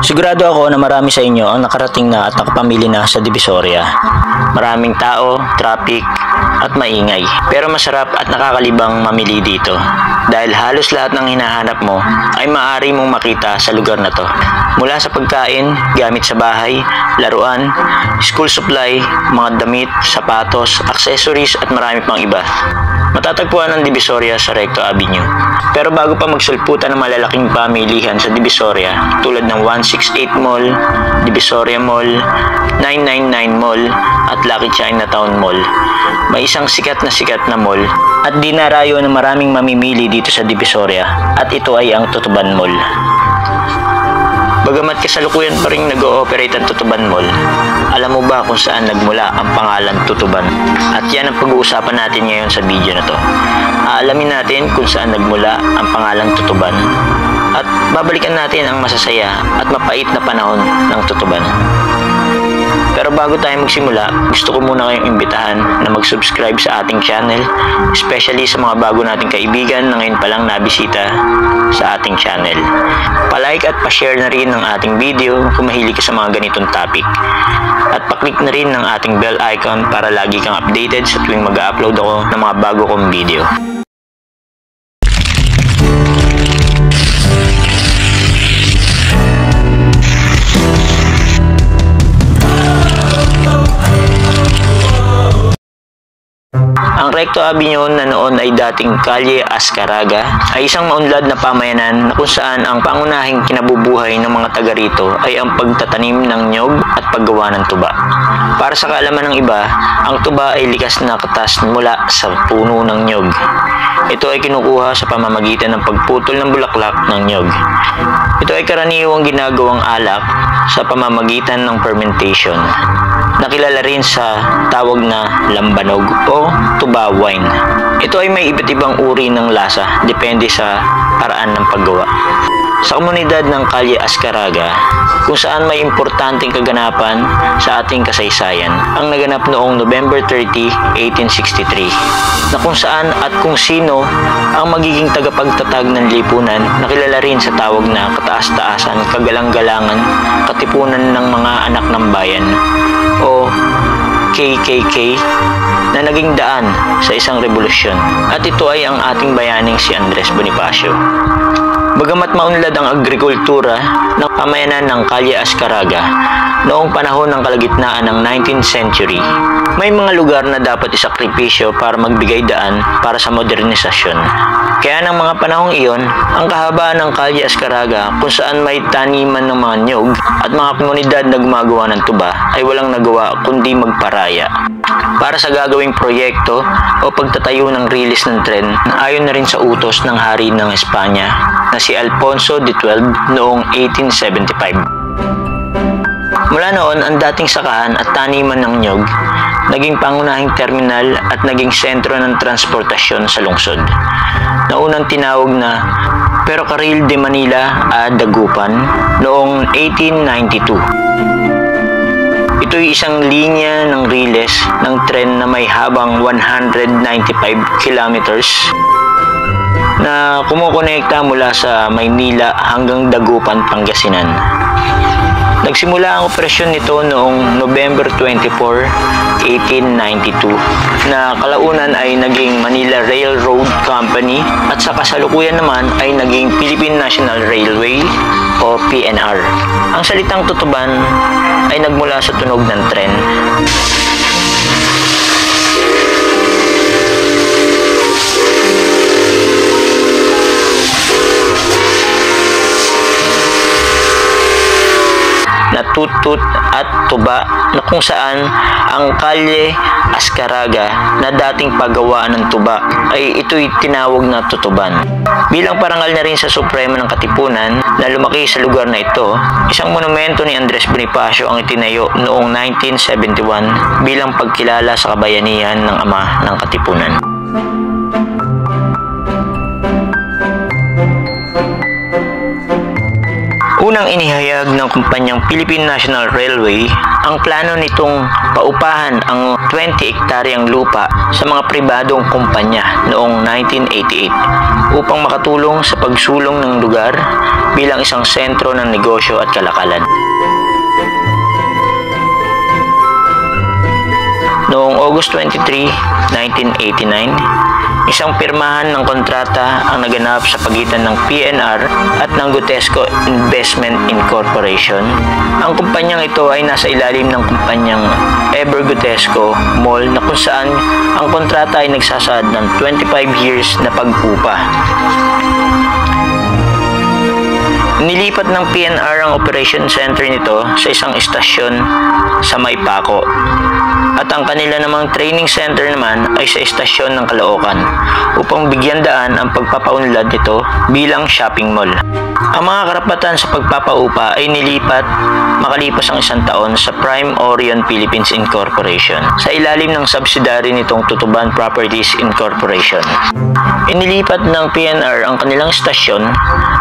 Sigurado ako na marami sa inyo ang nakarating na at nakapamili na sa Divisoria. Maraming tao, traffic, at maingay. Pero masarap at nakakalibang mamili dito. Dahil halos lahat ng hinahanap mo ay maaari mong makita sa lugar na to. Mula sa pagkain, gamit sa bahay, laruan, school supply, mga damit, sapatos, accessories at marami pang iba. Matatagpuan ang Divisoria sa Recto Avenue. Pero bago pa magsulputan ng malalaking pamilihan sa Divisoria tulad ng 168 Mall, Divisoria Mall, 999 Mall at Lucky Chinatown Mall, may isang sikat na mall at dinarayo ng maraming mamimili dito sa Divisoria at ito ay ang Tutuban Mall. Bagamat kasalukuyan pa rin nag-ooperate ang Tutuban Mall, alam mo ba kung saan nagmula ang pangalan Tutuban? At yan ang pag-uusapan natin ngayon sa video na to. Aalamin natin kung saan nagmula ang pangalang Tutuban at babalikan natin ang masasaya at mapait na panahon ng Tutuban. Pero bago tayo magsimula, gusto ko muna kayong imbitahan na mag-subscribe sa ating channel, especially sa mga bago nating kaibigan na ngayon palang nabisita sa ating channel. Pa-like at pa-share na rin ng ating video kung mahilig ka sa mga ganitong topic. At pa-click na rin ng ating bell icon para lagi kang updated sa tuwing mag-upload ako ng mga bago kong video. Ang Recto Avenue na noon ay dating Calle Azcaraga ay isang maunlad na pamayanan na kung saan ang pangunahing kinabubuhay ng mga taga rito ay ang pagtatanim ng nyog at paggawa ng tuba. Para sa kaalaman ng iba, ang tuba ay likas na katas mula sa puno ng nyog. Ito ay kinukuha sa pamamagitan ng pagputol ng bulaklak ng nyog. Ito ay karaniwang ginagawang alak sa pamamagitan ng fermentation, nakilala rin sa tawag na lambanog o tuba wine. Ito ay may iba't ibang uri ng lasa depende sa paraan ng paggawa. Sa komunidad ng Calle Azcaraga, kung saan may importanteng kaganapan sa ating kasaysayan, ang naganap noong November 30, 1863, na kung saan at kung sino ang magiging tagapagtatag ng lipunan, nakilala rin sa tawag na kataas-taasan, kagalang-galangan, katipunan ng mga anak ng bayan o KKK na naging daan sa isang revolusyon. At ito ay ang ating bayaning si Andres Bonifacio. Bagamat maunlad ang agrikultura ng pamayanan ng Calle Azcaraga noong panahon ng kalagitnaan ng 19th century, may mga lugar na dapat isakripisyo para magbigay daan para sa modernisasyon. Kaya ng mga panahong iyon, ang kahabaan ng Calle Azcaraga kung saan may taniman ng mga nyog at mga komunidad na gumagawa ng tuba ay walang nagawa kundi magparaya para sa gagawing proyekto o pagtatayo ng rilis ng tren ayon na rin sa utos ng hari ng Espanya na si Alfonso XII noong 1875. Mula noon, ang dating sakahan at taniman ng nyog naging pangunahing terminal at naging sentro ng transportasyon sa lungsod, na unang tinawag na Ferrocarril de Manila a Dagupan noong 1892. Ito ay isang linya ng riles ng tren na may habang 195 kilometers na kumukonekta mula sa Maynila hanggang Dagupan, Pangasinan. Nagsimula ang operasyon nito noong November 24, 1892 na kalaunan ay naging Manila Railroad Company at sa kasalukuyan naman ay naging Philippine National Railway o PNR. Ang salitang tutuban ay nagmula sa tunog ng tren. Na tutut at tuba na kung saan ang Calle Azcaraga na dating paggawaan ng tuba ay ito'y tinawag na tutuban. Bilang parangal na rin sa Supremo ng Katipunan na lumaki sa lugar na ito, isang monumento ni Andres Bonifacio ang itinayo noong 1971 bilang pagkilala sa kabayanihan ng ama ng Katipunan. Unang inihayag ng kumpanyang Philippine National Railway ang plano nitong paupahan ang 20 hektaryang lupa sa mga pribadong kumpanya noong 1988 upang makatulong sa pagsulong ng lugar bilang isang sentro ng negosyo at kalakalan. Noong August 23, 1989, isang pirmahan ng kontrata ang naganap sa pagitan ng PNR at ng Gutesco Investment Incorporation. Ang kumpanyang ito ay nasa ilalim ng kumpanyang Ever Gutesco Mall na kung saan ang kontrata ay nagsasaad ng 25 years na pag-upa. Nilipat ng PNR ang operation center nito sa isang istasyon sa Maypaco. At ang kanila namang training center naman ay sa istasyon ng Caloocan upang bigyan daan ang pagpapaunlad nito bilang shopping mall. Ang mga karapatan sa pagpapaupa ay nilipat makalipas ang isang taon sa Prime Orion Philippines Incorporation sa ilalim ng subsidiary nitong Tutuban Properties Incorporation. Inilipat ng PNR ang kanilang istasyon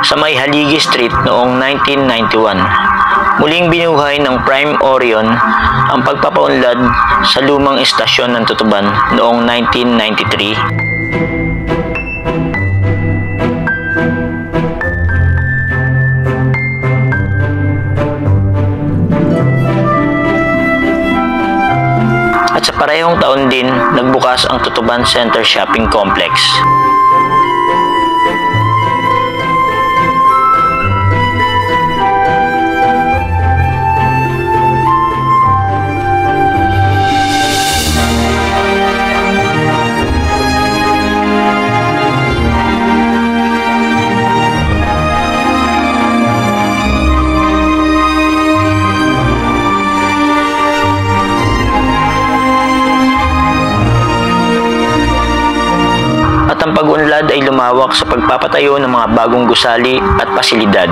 sa May Haligi Street noong 1991. Muling binuhay ng Prime Orion ang pagpapaunlad sa lumang istasyon ng Tutuban noong 1993. At sa parehong taon din, nagbukas ang Tutuban Center Shopping Complex. Ang pag-unlad ay lumawak sa pagpapatayo ng mga bagong gusali at pasilidad.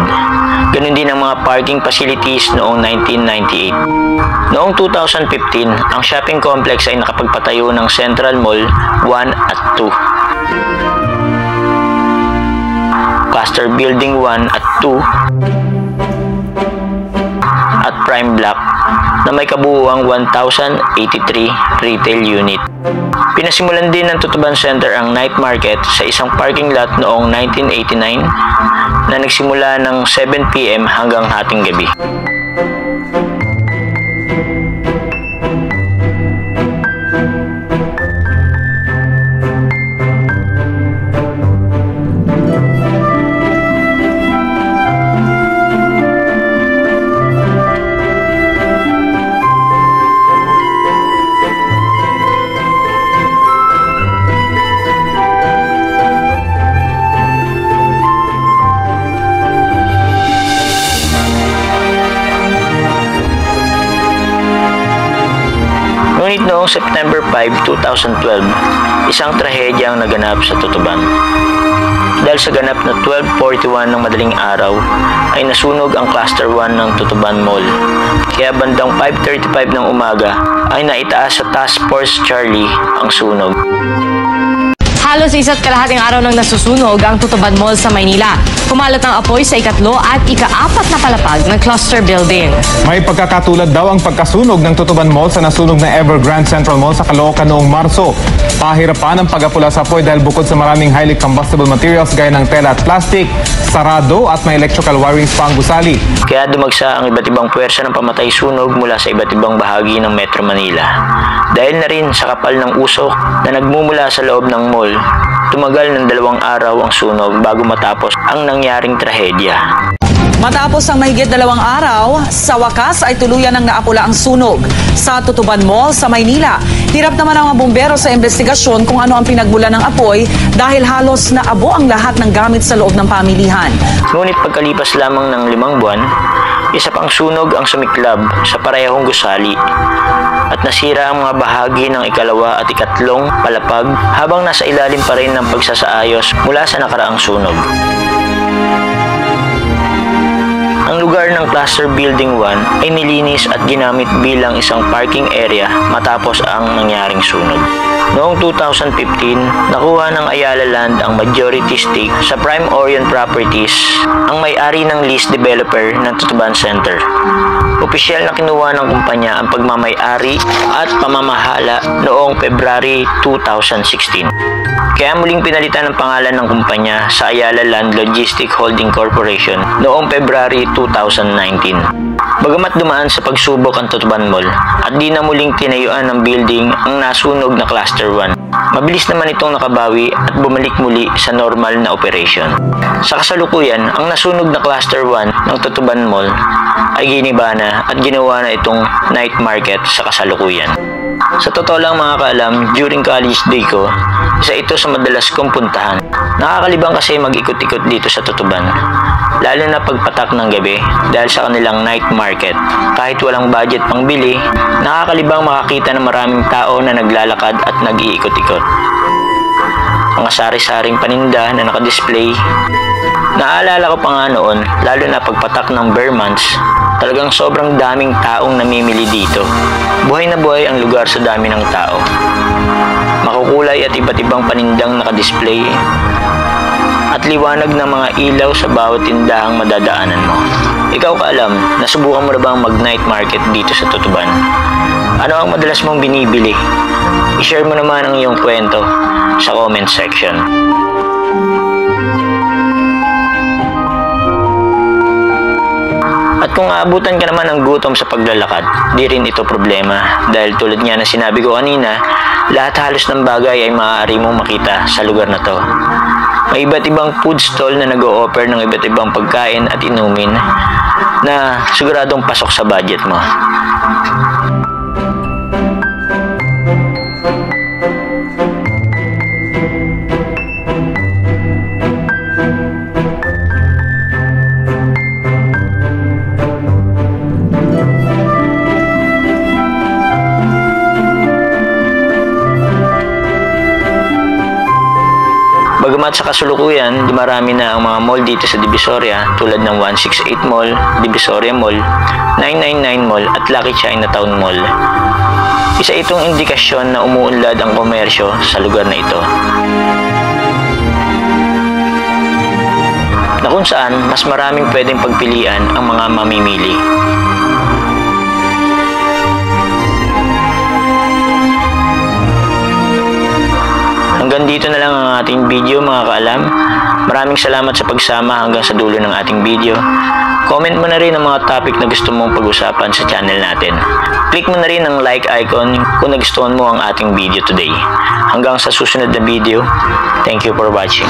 Ganun din ang mga parking facilities noong 1998. Noong 2015, ang shopping complex ay nakapagpatayo ng Central Mall 1 at 2, Cluster Building 1 at 2, at Prime Block na may kabuuang 1,083 retail unit. Pinasimulan din ng Tutuban Center ang night market sa isang parking lot noong 1989 na nagsimula ng 7 PM hanggang hating gabi. Ngunit noong September 5, 2012, isang trahedya ang naganap sa Tutuban. Dahil sa ganap na 12:41 ng madaling araw, ay nasunog ang Cluster 1 ng Tutuban Mall. Kaya bandang 5:35 ng umaga ay naitaas sa Task Force Charlie ang sunog. Halos isa't kalahating araw nang nasusunog ang Tutuban Mall sa Maynila. Kumalat ang apoy sa ikatlo at ika-4 na palapag ng cluster building. May pagkakatulad daw ang pagkasunog ng Tutuban Mall sa nasunog na Evergrande Central Mall sa Caloocan noong Marso. Pahirapan ang pag-apula sa apoy dahil bukod sa maraming highly combustible materials gaya ng tela at plastic, sarado at may electrical wirings pa ang gusali. Kaya dumagsa ang iba't ibang puwersa ng pamatay sunog mula sa iba't ibang bahagi ng Metro Manila. Dahil na rin sa kapal ng usok na nagmumula sa loob ng mall, tumagal ng 2 araw ang sunog bago matapos ang nangyaring trahedya. Matapos ang mahigit 2 araw, sa wakas ay tuluyan ng naapula ang sunog sa Tutuban Mall sa Maynila. Hirap naman ang mga bumbero sa investigasyon kung ano ang pinagmulan ng apoy dahil halos naabo ang lahat ng gamit sa loob ng pamilihan. Ngunit pagkalipas lamang ng 5 buwan, isa pang sunog ang sumiklab sa parehong gusali at nasira ang mga bahagi ng ikalawa at ikatlong palapag habang nasa ilalim pa rin ng pagsasaayos mula sa nakaraang sunog. Ang lugar ng Cluster Building 1 ay nilinis at ginamit bilang isang parking area matapos ang nangyaring sunog. Noong 2015, nakuha ng Ayala Land ang majority stake sa Prime Orion Properties, ang may-ari ng lease developer ng Tutuban Center. Opisyal na kinuha ng kumpanya ang pagmamay-ari at pamamahala noong February 2016. Kaya muling pinalitan ang pangalan ng kumpanya sa Ayala Land Logistic Holding Corporation noong February 2019. Bagamat dumaan sa pagsubok ang Tutuban Mall at di na muling tinayuan ng building ang nasunog na Cluster 1, mabilis naman itong nakabawi at bumalik muli sa normal na operation. Sa kasalukuyan, ang nasunog na Cluster 1 ng Tutuban Mall ay giniba na at ginawa na itong night market sa kasalukuyan. Sa totoo lang mga kaalam, during college day ko, isa ito sa madalas kong puntahan. Nakakalibang kasi mag-ikot-ikot dito sa Tutuban, lalo na pagpatak ng gabi dahil sa kanilang night market. Kahit walang budget pang bili, nakakalibang makakita ng maraming tao na naglalakad at nag-iikot-ikot. Mga sari-saring paninda na nakadisplay. Naalala ko pa nga noon, lalo na pagpatak ng bare months, talagang sobrang daming taong namimili dito. Buhay na buhay ang lugar sa dami ng tao. Makukulay at iba't ibang panindang nakadisplay at liwanag ng mga ilaw sa bawat tindahang madadaanan mo. Ikaw kaalam, nasubukan mo na bang mag-night market dito sa Tutuban? Ano ang madalas mong binibili? I-share mo naman ang iyong kwento sa comment section. At kung aabutan ka naman ng gutom sa paglalakad, di rin ito problema dahil tulad nga na sinabi ko kanina, lahat halos ng bagay ay maaari mong makita sa lugar na to. May iba't ibang food stall na nag-o-offer ng iba't ibang pagkain at inumin na siguradong pasok sa budget mo. Bagamat sa kasulukuyan, di marami na ang mga mall dito sa Divisoria tulad ng 168 Mall, Divisoria Mall, 999 Mall at Lucky Chinatown Mall. Isa itong indikasyon na umuunlad ang komersyo sa lugar na ito. Na kung saan mas maraming pwedeng pagpilian ang mga mamimili. Hanggang dito na lang ang ating video mga kaalam. Maraming salamat sa pagsama hanggang sa dulo ng ating video. Comment mo na rin ang mga topic na gusto mong pag-usapan sa channel natin. Click mo na rin ang like icon kung nagustuhan mo ang ating video today. Hanggang sa susunod na video, thank you for watching.